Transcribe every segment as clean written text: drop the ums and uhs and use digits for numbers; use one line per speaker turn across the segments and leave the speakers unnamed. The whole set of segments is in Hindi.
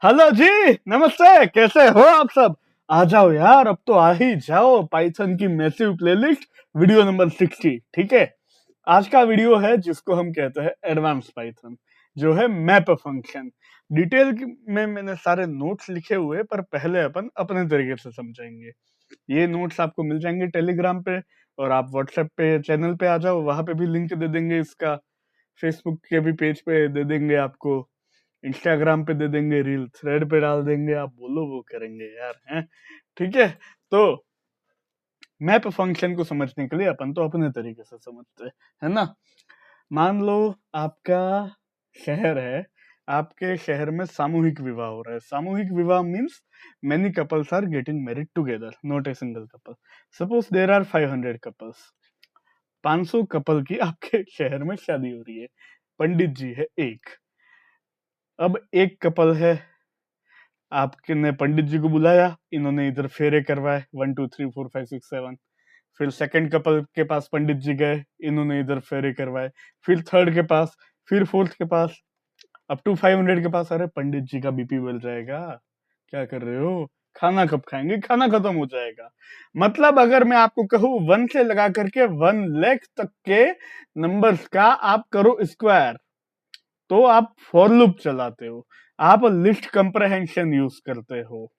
हेलो जी। नमस्ते, कैसे हो आप सब? आ जाओ यार, अब तो आ ही जाओ। पाइथन की मैसिव प्लेलिस्ट वीडियो नंबर 60। ठीक है, आज का वीडियो है जिसको हम कहते हैं एडवांस पाइथन, जो है मैप फंक्शन। डिटेल में मैंने सारे नोट्स लिखे हुए, पर पहले अपन अपने तरीके से समझेंगे। ये नोट्स आपको मिल जाएंगे टेलीग्राम पे, और आप व्हाट्सएप पे चैनल पे आ जाओ, वहां पे भी लिंक दे देंगे इसका। फेसबुक के भी पेज पे दे देंगे आपको, इंस्टाग्राम पे दे देंगे, रील थ्रेड पे डाल देंगे। आप बोलो वो करेंगे यार, हैं? ठीक है। तो मैप फंक्शन को समझने के लिए अपन तो अपने तरीके से समझते हैं, है ना। मान लो आपका शहर है, आपके शहर में सामूहिक विवाह हो रहा है। सामूहिक विवाह means many couples are getting married together, not a single couple. Suppose there are 500 couples, 500 couple की आपके शहर में शादी हो रही है। पंडित जी है एक। अब एक कपल है, आपके ने पंडित जी को बुलाया, इन्होंने इधर फेरे करवाए 1 2 3 4 5 6 7। फिर सेकंड कपल के पास पंडित जी गए, इन्होंने इधर फेरे करवाए। फिर थर्ड के पास, फिर फोर्थ के पास, अप टू 500 के पास। अरे पंडित जी का बीपी बढ़ जाएगा, क्या कर रहे हो? खाना कब खाएंगे? खाना खत्म हो जाएगा। मतलब अगर मैं आपको कहूं 1 से लगा करके 1 लाख तक के नंबर्स का आप करो स्क्वायर, तो आप फॉर लूप चलाते हो, आप लिस्ट कंप्रहेंशन यूज करते हो।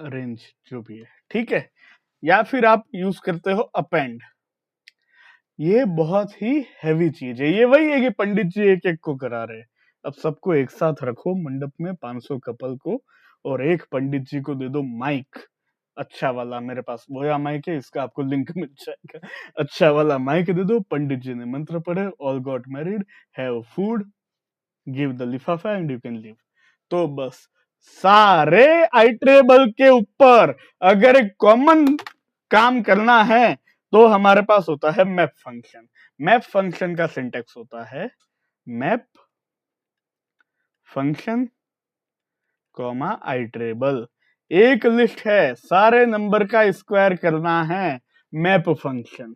रेंज जो भी है, ठीक है। या फिर आप यूज करते हो अपेंड। ये बहुत ही हैवी चीज है। ये वही है कि पंडित जी एक एक को करा रहे हैं। अब सबको एक साथ रखो मंडप में, 500 कपल को, और एक पंडित जी को दे दो माइक, अच्छा वाला। मेरे पास बोया माइक है, इसका आपको लिंक मिल जाएगा। अच्छा वाला माइक दे दो, पंडित जी ने मंत्र पढ़े, all got married, have food, give the लिफाफा एंड यू कैन लिव। तो बस सारे आइट्रेबल के ऊपर अगर एक कॉमन काम करना है तो हमारे पास होता है मैप फंक्शन। मैप फंक्शन का सिंटेक्स होता है मैप फंक्शन कॉमा आइट्रेबल। एक लिस्ट है, सारे नंबर का स्क्वायर करना है, मैप फंक्शन।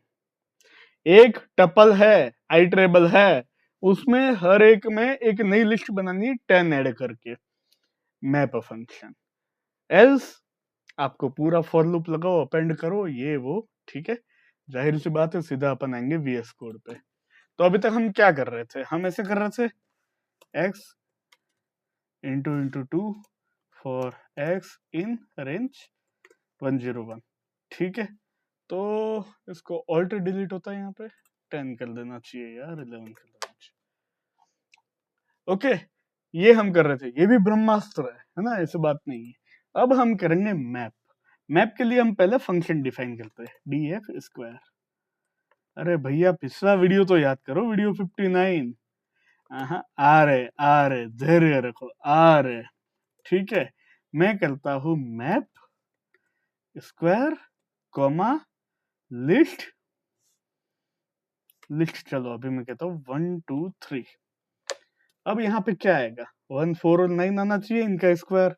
एक टपल है, आइट्रेबल है, उसमें हर एक में एक नई लिस्ट बनानी, 10 ऐड करके, मैप फंक्शन। एल्स आपको पूरा फॉर लूप लगाओ, अपेंड करो, ये वो, ठीक है। जाहिर सी बात है, सीधा अपन आएंगे वीएस कोड पे। तो अभी तक हम क्या कर रहे थे? हम ऐसे कर रहे थे x into two for x in range 101, ठीक है। तो इसको ऑल्ट डिलीट होता है, यहाँ पे 10 कर देना चाहिए यार, 11 कर देना चाहिए। ओके, ये हम कर रहे थे, ये भी ब्रह्मास्त्र है ना, ऐसी बात नहीं है। अब हम करेंगे मैप। मैप के लिए हम पहले फंक्शन डिफाइन करते हैं, डी एफ स्क्वायर। अरे भैया पिछला वीडियो तो याद करो, वीडियो 59। आ रहे, धैर्य रखो, आ रहे, ठीक है। मैं करता हूं map square comma list. List चलो अभी मैं कहता हूं 1 2 3। अब यहाँ पे क्या आएगा? 1 4 और 9 आना चाहिए, इनका स्क्वायर।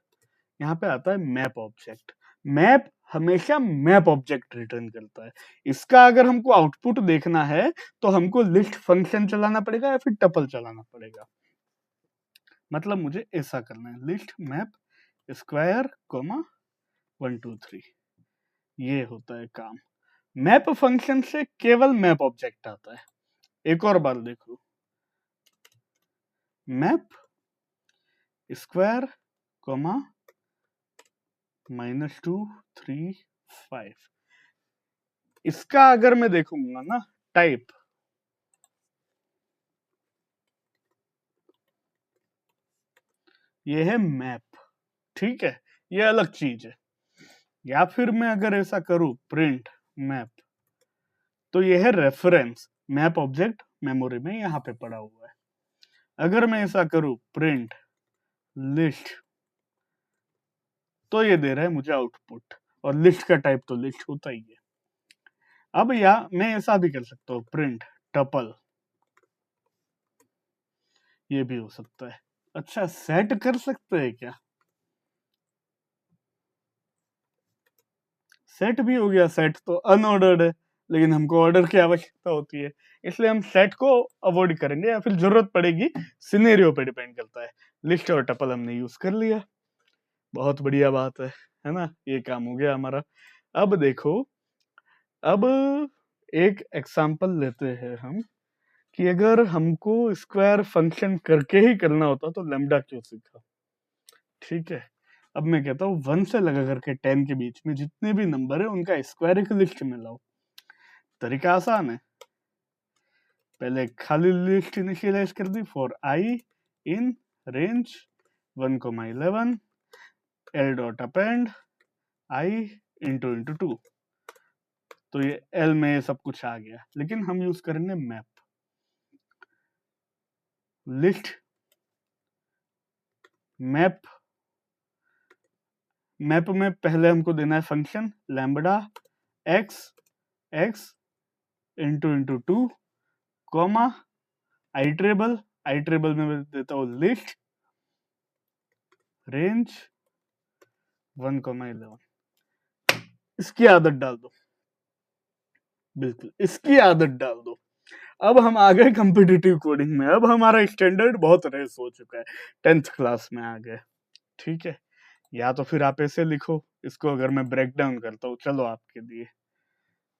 यहाँ पे आता है मैप ऑब्जेक्ट। मैप हमेशा मैप ऑब्जेक्ट रिटर्न करता है। इसका अगर हमको आउटपुट देखना है तो हमको लिस्ट फंक्शन चलाना पड़ेगा या फिर टपल चलाना पड़ेगा। मतलब मुझे ऐसा करना है, लिस्ट मैप स्क्वायर कोमा 1 2 3, ये होता है काम। मैप फंक्शन से केवल मैप ऑब्जेक्ट आता है। एक और बार देखो, मैप स्क्वायर कोमा -2 3 5। इसका अगर मैं देखूंगा ना टाइप, ये है मैप, ठीक है, ये अलग चीज है। या फिर मैं अगर ऐसा करूं प्रिंट मैप, तो ये है रेफरेंस, मैप ऑब्जेक्ट मेमोरी में यहां पे पड़ा हुआ है। अगर मैं ऐसा करूं प्रिंट लिस्ट, तो ये दे रहा है मुझे आउटपुट, और लिस्ट का टाइप तो लिस्ट होता ही है। अब या मैं ऐसा भी कर सकता हूं प्रिंट टपल, ये भी हो सकता है। अच्छा, सेट कर सकते हैं क्या? सेट भी हो गया, सेट तो अनऑर्डर्ड है। लेकिन हमको ऑर्डर की आवश्यकता होती है, इसलिए हम सेट को अवॉइड करेंगे या फिर जरूरत पड़ेगी, सिनेरियो पे डिपेंड करता है। लिस्ट और टपल हमने यूज कर लिया, बहुत बढ़िया बात है ना, ये काम हो गया हमारा। अब देखो, अब एक एग्जांपल लेते हैं हम कि अगर हमको स्क्वायर फंक्शन करके ही करना होता तो लैम्डा क्यों सीखा। ठीक है, अब मैं कहता हूँ 1 से लगा करके 10 के बीच में जितने भी नंबर है उनका स्क्वायर एक लिस्ट में लाओ। तरीका आसान है, पहले खाली लिस्ट इनिशियलाइज कर दी for I in range 1,11 L dot append I into into 2, तो ये एल में ये सब कुछ आ गया। लेकिन हम यूज करेंगे मैप लिस्ट, मैप मैप में पहले हमको देना है function lambda x x into into 2 comma I iterable में मैं देता हूँ लिस्ट रेंज 1,11। इसकी आदत डाल दो, बिल्कुल इसकी आदत डाल दो। अब हम आ गए कॉम्पिटिटिव कोडिंग में, अब हमारा स्टैंडर्ड बहुत रेस हो चुका है, 10th क्लास में आ गए। ठीक है, या तो फिर आप ऐसे लिखो, इसको अगर मैं ब्रेक डाउन करता हूँ, चलो आपके लिए,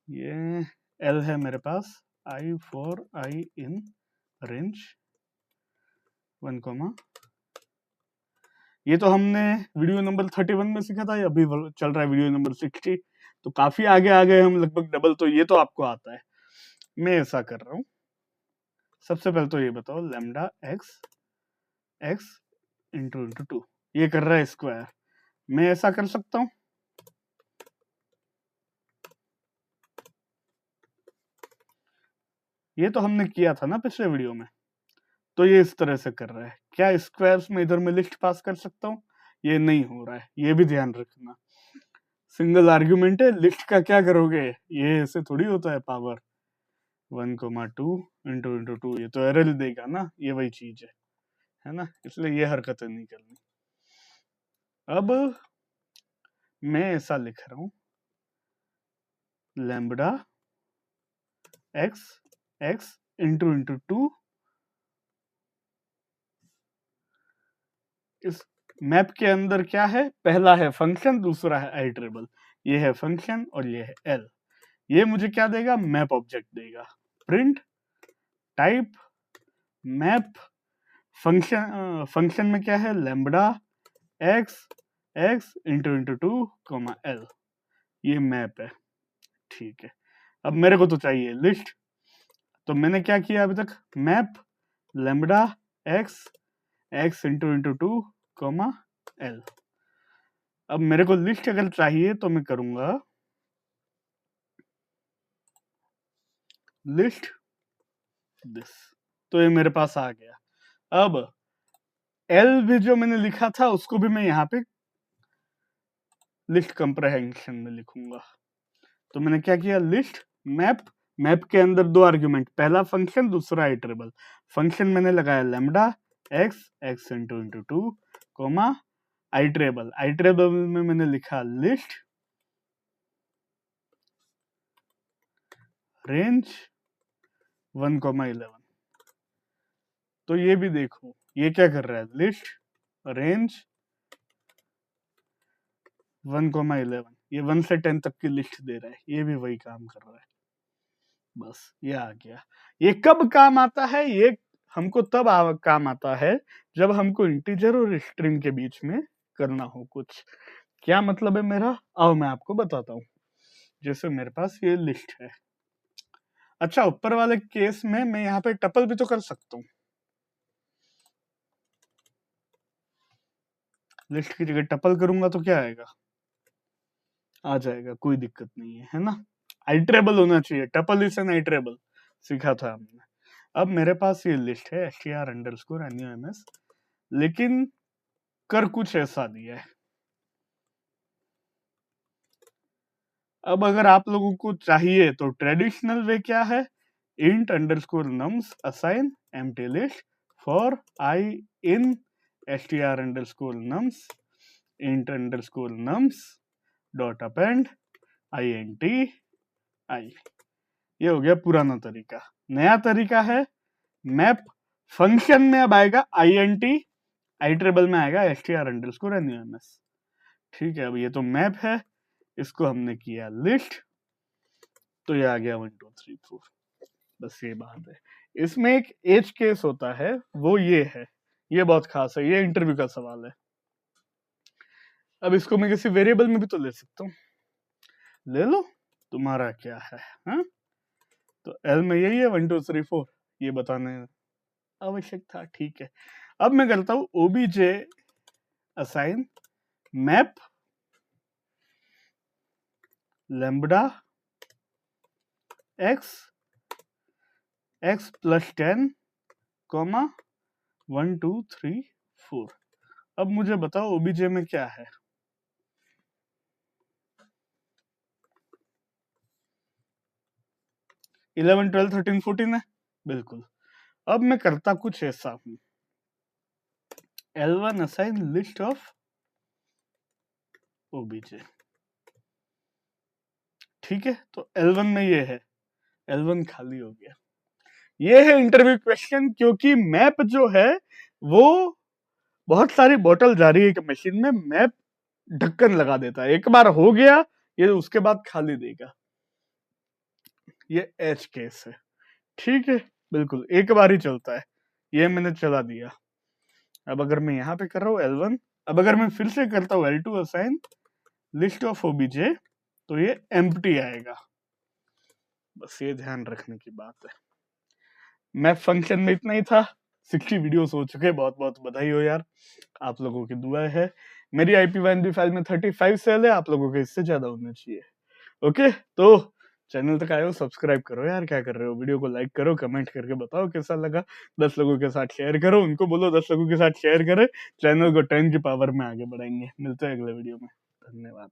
ये एल है मेरे पास, I for I in range 1, ये तो हमने वीडियो नंबर 31 में सीखा था, अभी चल रहा है वीडियो नंबर 60, तो काफी आगे आ गए हम, लगभग डबल। तो ये तो आपको आता है, मैं ऐसा कर रहा हूँ, सबसे पहले तो ये बताओ lambda x x into into 2, ये कर रहा है स्क्वायर, मैं ऐसा कर सकता हूँ, ये तो हमने किया था ना पिछले वीडियो में, तो ये इस तरह से कर रहा है। क्या स्क्वायर्स में इधर मैं लिस्ट पास कर सकता हूँ? ये नहीं हो रहा है, ये भी ध्यान रखना, सिंगल आर्ग्यूमेंट है, लिस्ट का क्या करोगे, ये ऐसे थोड़ी होता है पावर 1,2 इंटू इंटू 2, ये तो एरर देगा ना, ये वही चीज है ना, इसलिए ये हरकतें नहीं करनी। अब मैं ऐसा लिख रहा हूं lambda x x into into 2, इस मैप के अंदर क्या है, पहला है फंक्शन, दूसरा है आई ट्रेबल, ये है फंक्शन और ये है एल। ये मुझे क्या देगा, मैप ऑब्जेक्ट देगा, प्रिंट टाइप मैप, फंक्शन में क्या है, lambda x x into into 2 comma L, ये मैप है। ठीक है, अब मेरे को तो चाहिए लिस्ट, तो मैंने क्या किया अभी तक, map lambda x x into into 2 comma L. अब मेरे को लिस्ट अगर चाहिए तो मैं करूंगा लिस्ट दिस, तो ये मेरे पास आ गया। अब एल भी जो मैंने लिखा था उसको भी मैं यहाँ पे लिस्ट कंप्रहेंशन में लिखूंगा। तो मैंने क्या किया, लिस्ट मैप, मैप के अंदर दो आर्ग्यूमेंट, पहला फंक्शन दूसरा आइटरेबल, फंक्शन मैंने लगाया lambda x x into into 2 comma iterable, iterable में मैंने लिखा लिस्ट रेंज 1,11। तो ये भी देखो ये क्या कर रहा है, लिस्ट रेंज 1,11, ये 1 से 10 तक की लिस्ट दे रहा है, ये भी वही काम कर रहा है। बस ये आ गया। ये कब काम आता है, ये हमको तब काम आता है जब हमको इंटीजर और स्ट्रिंग के बीच में करना हो कुछ। क्या मतलब है मेरा, आओ मैं आपको बताता हूँ। जैसे मेरे पास ये लिस्ट है, अच्छा ऊपर वाले केस में मैं यहाँ पे टपल भी तो कर सकता हूँ, लिस्ट की जगह टपल करूंगा तो क्या आएगा, आ जाएगा, कोई दिक्कत नहीं है ना। आइट्रेबल होना चाहिए, टपल इज एन आइट्रेबल, सीखा था हमने। अब मेरे पास ये लिस्ट है str_nums, लेकिन कर कुछ ऐसा दिया है। अब अगर आप लोगों को चाहिए तो ट्रेडिशनल वे क्या है, int underscore nums assign empty list for I in str_nums int underscore nums dot append int I, ये हो गया पुराना तरीका। नया तरीका है मैप फंक्शन में अब आएगा INT, आई ट्रिबल में आएगा str_nums। ठीक है, अब ये तो मैप है, इसको हमने किया लिस्ट, तो ये आ गया 1 2 3 4। बस ये बात है। इसमें एक एज केस होता है, वो ये है, ये बहुत खास है, ये इंटरव्यू का सवाल है। अब इसको मैं किसी वेरिएबल में भी तो ले सकता हूँ, ले लो, तुम्हारा क्या है, हाँ? तो एल में यही है 1 2 3 4, ये बताने आवश्यक था। ठीक है, अब मैं करता हूं OBJ assign map lambda x plus 10 comma 1 2 3 4। अब मुझे बताओ ओबीजे में क्या है। इलेवन 12 13 14 है, बिल्कुल। अब मैं करता कुछ ऐसा हूं, L1 assign list of OBJ. ठीक है, तो L1 में ये है, L1 खाली हो गया। ये है इंटरव्यू क्वेश्चन, क्योंकि मैप जो है वो बहुत सारी बोतल जा रही है एक मशीन में, मैप ढक्कन लगा देता है, एक बार हो गया ये उसके बाद खाली देगा। ये एच केस है, ठीक है, बिल्कुल एक बार ही चलता है, ये मैंने चला दिया। अब अगर मैं यहाँ पे कर रहा हूँ L1, अब अगर मैं फिर से करता हूँ L2 assign list of OBJ, तो ये एम्प्टी आएगा। बस ये ध्यान रखने की बात है। मैप फंक्शन में इतना ही था। 60 वीडियोस हो चुके, बहुत बहुत बधाई हो यार, आप लोगों की दुआ है। मेरी IP1B फाइल में 35 सेल है, आप लोगों के इससे ज्यादा होना चाहिए। ओके, तो चैनल तक आए हो सब्सक्राइब करो यार, क्या कर रहे हो, वीडियो को लाइक करो, कमेंट करके बताओ कैसा लगा, 10 लोगों के साथ शेयर करो, उनको बोलो 10 लोगों के साथ शेयर करें, चैनल को 10 की पावर में आगे बढ़ाएंगे। मिलते हैं अगले वीडियो में, धन्यवाद।